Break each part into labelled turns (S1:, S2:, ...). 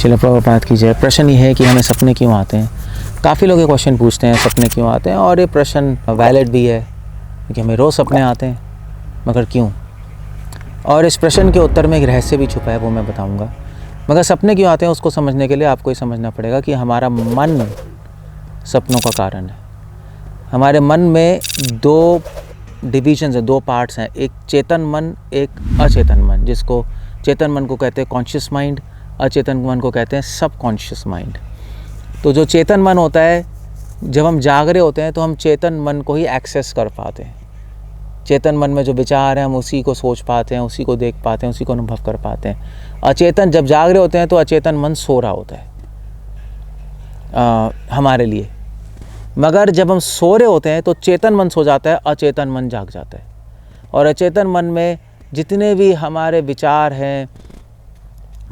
S1: श्रील प्रभुपाद की जय। प्रश्न ये है कि हमें सपने क्यों आते हैं। काफ़ी लोग ये क्वेश्चन पूछते हैं सपने क्यों आते हैं, और ये प्रश्न वैलिड भी है क्योंकि हमें रोज़ सपने आते हैं, मगर क्यों। और इस प्रश्न के उत्तर में एक रहस्य भी छुपा है, वो मैं बताऊंगा। मगर सपने क्यों आते हैं उसको समझने के लिए आपको ये समझना पड़ेगा कि हमारा मन सपनों का कारण है। हमारे मन में दो डिविजन्स हैं, दो पार्ट्स हैं, एक चेतन मन, एक अचेतन मन। जिसको चेतन मन को कहते हैं कॉन्शियस माइंड, अचेतन मन को कहते हैं सब कॉन्शियस माइंड। तो जो चेतन मन होता है, जब हम जाग रहे होते हैं तो हम चेतन मन को ही एक्सेस कर पाते हैं। चेतन मन में जो विचार हैं हम उसी को सोच पाते हैं, उसी को देख पाते हैं, उसी को अनुभव कर पाते हैं। अचेतन जब जाग रहे होते हैं तो अचेतन मन सो रहा होता है हमारे लिए। मगर जब हम सो रहे होते हैं तो चेतन मन सो जाता है, अचेतन मन जाग जाता है। और अचेतन मन में जितने भी हमारे विचार हैं,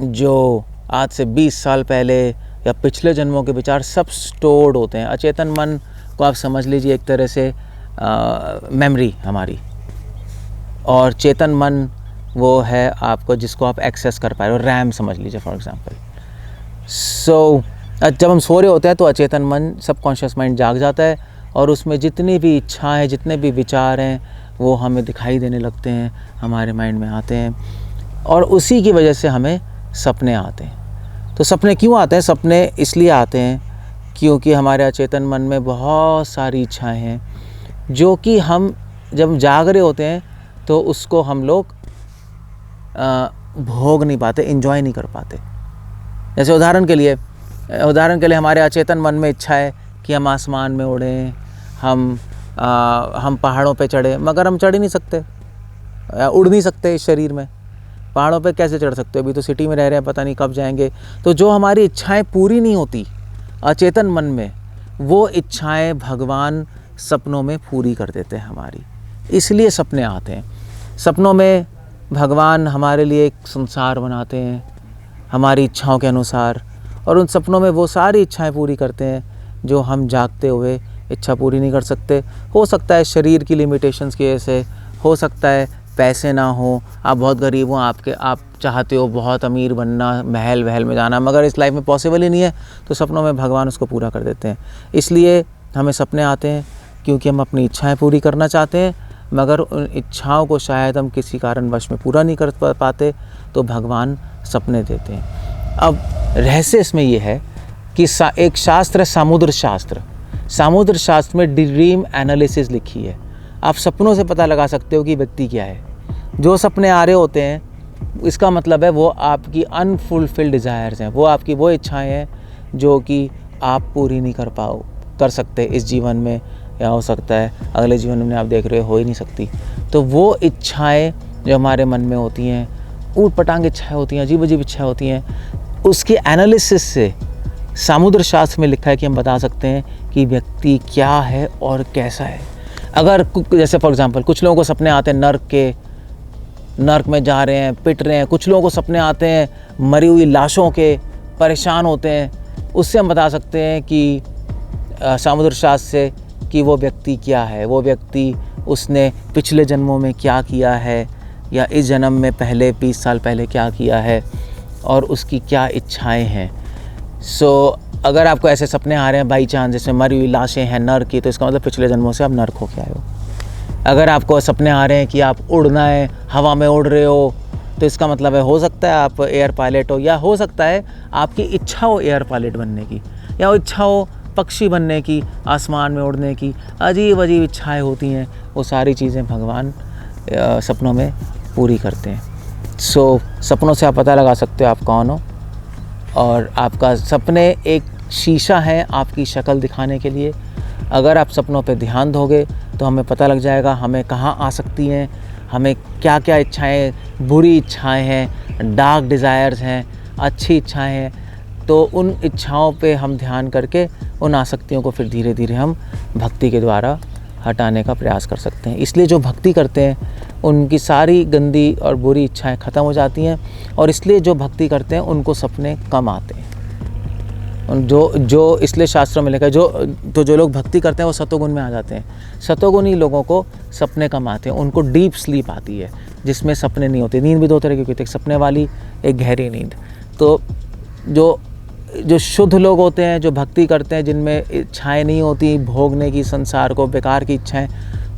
S1: जो आज से 20 साल पहले या पिछले जन्मों के विचार, सब स्टोर्ड होते हैं। अचेतन मन को आप समझ लीजिए एक तरह से मेमोरी हमारी, और चेतन मन वो है आपको जिसको आप एक्सेस कर पाए, और रैम समझ लीजिए फॉर एग्जांपल। सो जब हम सो रहे होते हैं तो अचेतन मन, सबकॉन्शियस माइंड जाग जाता है, और उसमें जितनी भी इच्छाएं, जितने भी विचार हैं वो हमें दिखाई देने लगते हैं, हमारे माइंड में आते हैं, और उसी की वजह से हमें सपने आते हैं। तो सपने क्यों आते हैं? सपने इसलिए आते हैं क्योंकि हमारे अचेतन मन में बहुत सारी इच्छाएं हैं जो कि हम जब जाग रहे होते हैं तो उसको हम लोग भोग नहीं पाते, एंजॉय नहीं कर पाते। जैसे उदाहरण के लिए हमारे अचेतन मन में इच्छा है कि हम आसमान में उड़ें, हम पहाड़ों पे चढ़े, मगर हम चढ़ ही नहीं सकते, उड़ नहीं सकते इस शरीर में। पहाड़ों पे कैसे चढ़ सकते हो? अभी तो सिटी में रह रहे हैं, पता नहीं कब जाएंगे। तो जो हमारी इच्छाएं पूरी नहीं होती अचेतन मन में, वो इच्छाएं भगवान सपनों में पूरी कर देते हैं हमारी। इसलिए सपने आते हैं। सपनों में भगवान हमारे लिए एक संसार बनाते हैं हमारी इच्छाओं के अनुसार, और उन सपनों में वो सारी इच्छाएं पूरी करते हैं जो हम जागते हुए इच्छा पूरी नहीं कर सकते। हो सकता है शरीर की लिमिटेशंस की वजह से, हो सकता है पैसे ना हो, आप बहुत गरीब हो, आप चाहते हो बहुत अमीर बनना, महल वहल में जाना, मगर इस लाइफ में पॉसिबल ही नहीं है, तो सपनों में भगवान उसको पूरा कर देते हैं। इसलिए हमें सपने आते हैं क्योंकि हम अपनी इच्छाएं पूरी करना चाहते हैं, मगर उन इच्छाओं को शायद हम किसी कारणवश में पूरा नहीं कर पाते, तो भगवान सपने देते हैं। अब रहस्य इसमें यह है कि एक शास्त्र है समुद्र शास्त्र। समुद्र शास्त्र में ड्रीम एनालिसिस लिखी है। आप सपनों से पता लगा सकते हो कि व्यक्ति क्या है। जो सपने आ रहे होते हैं इसका मतलब है वो आपकी अनफुलफिल्ड डिज़ायर्स हैं, वो आपकी वो इच्छाएं हैं जो कि आप पूरी नहीं कर सकते इस जीवन में, या हो सकता है अगले जीवन में आप देख रहे हो ही नहीं सकती। तो वो इच्छाएं जो हमारे मन में होती हैं, ऊट पटांग इच्छाएं होती हैं, अजीब अजीब इच्छाएं होती हैं, उसकी एनालिसिस से समुद्र शास्त्र में लिखा है कि हम बता सकते हैं कि व्यक्ति क्या है और कैसा है। अगर जैसे फॉर एग्जांपल कुछ लोगों को सपने आते हैं नर्क में जा रहे हैं, पिट रहे हैं। कुछ लोगों को सपने आते हैं मरी हुई लाशों के, परेशान होते हैं। उससे हम बता सकते हैं कि समुद्र शास्त्र से कि वो व्यक्ति क्या है, वो व्यक्ति उसने पिछले जन्मों में क्या किया है, या इस जन्म में पहले 20 साल पहले क्या किया है, और उसकी क्या इच्छाएं हैं। सो अगर आपको ऐसे सपने आ रहे हैं बाई चांस, जैसे मरी हुई लाशें हैं नर्क की, तो इसका मतलब पिछले जन्मों से आप नर्क हो के आए हो। अगर आपको सपने आ रहे हैं कि आप उड़ना है, हवा में उड़ रहे हो, तो इसका मतलब है हो सकता है आप एयर पायलट हो, या हो सकता है आपकी इच्छा हो एयर पायलट बनने की, या इच्छा हो पक्षी बनने की, आसमान में उड़ने की। अजीब अजीब इच्छाएं होती हैं, वो सारी चीज़ें भगवान सपनों में पूरी करते हैं। सो सपनों से आप पता लगा सकते हो आप कौन हो, और आपका सपने एक शीशा है आपकी शक्ल दिखाने के लिए। अगर आप सपनों पे ध्यान दोगे तो हमें पता लग जाएगा हमें कहाँ आ सकती हैं, हमें क्या क्या इच्छाएं, बुरी इच्छाएं हैं, डार्क डिज़ायर्स हैं, अच्छी इच्छाएं हैं। तो उन इच्छाओं पे हम ध्यान करके उन आसक्तियों को फिर धीरे धीरे हम भक्ति के द्वारा हटाने का प्रयास कर सकते हैं। इसलिए जो भक्ति करते हैं उनकी सारी गंदी और बुरी इच्छाएं ख़त्म हो जाती हैं, और इसलिए जो भक्ति करते हैं उनको सपने कम आते हैं। जो इसलिए शास्त्रों में लिखा है जो लोग भक्ति करते हैं वो सतोगुण में आ जाते हैं। सतोगुणी लोगों को सपने कम आते हैं, उनको डीप स्लीप आती है जिसमें सपने नहीं होते। नींद भी दो तरह की होती है, एक सपने वाली, एक गहरी नींद। तो जो शुद्ध लोग होते हैं, जो भक्ति करते हैं, जिनमें इच्छाएं नहीं होती भोगने की, संसार को, बेकार की इच्छाएं,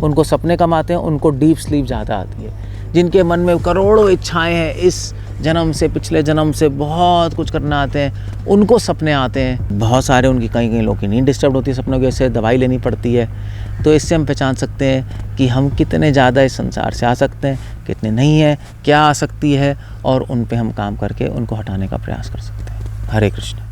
S1: उनको सपने कम आते हैं, उनको डीप स्लीप ज़्यादा आती है। जिनके मन में करोड़ों इच्छाएं हैं, इस जन्म से, पिछले जन्म से बहुत कुछ करना आते हैं, उनको सपने आते हैं। बहुत सारे उनकी कई लोगों की नींद डिस्टर्ब होती है सपनों की वजह से, दवाई लेनी पड़ती है। तो इससे हम पहचान सकते हैं कि हम कितने ज़्यादा इस संसार से आ सकते हैं, कितने नहीं हैं, क्या आ सकती है, और उन पे हम काम करके उनको हटाने का प्रयास कर सकते हैं। हरे कृष्ण।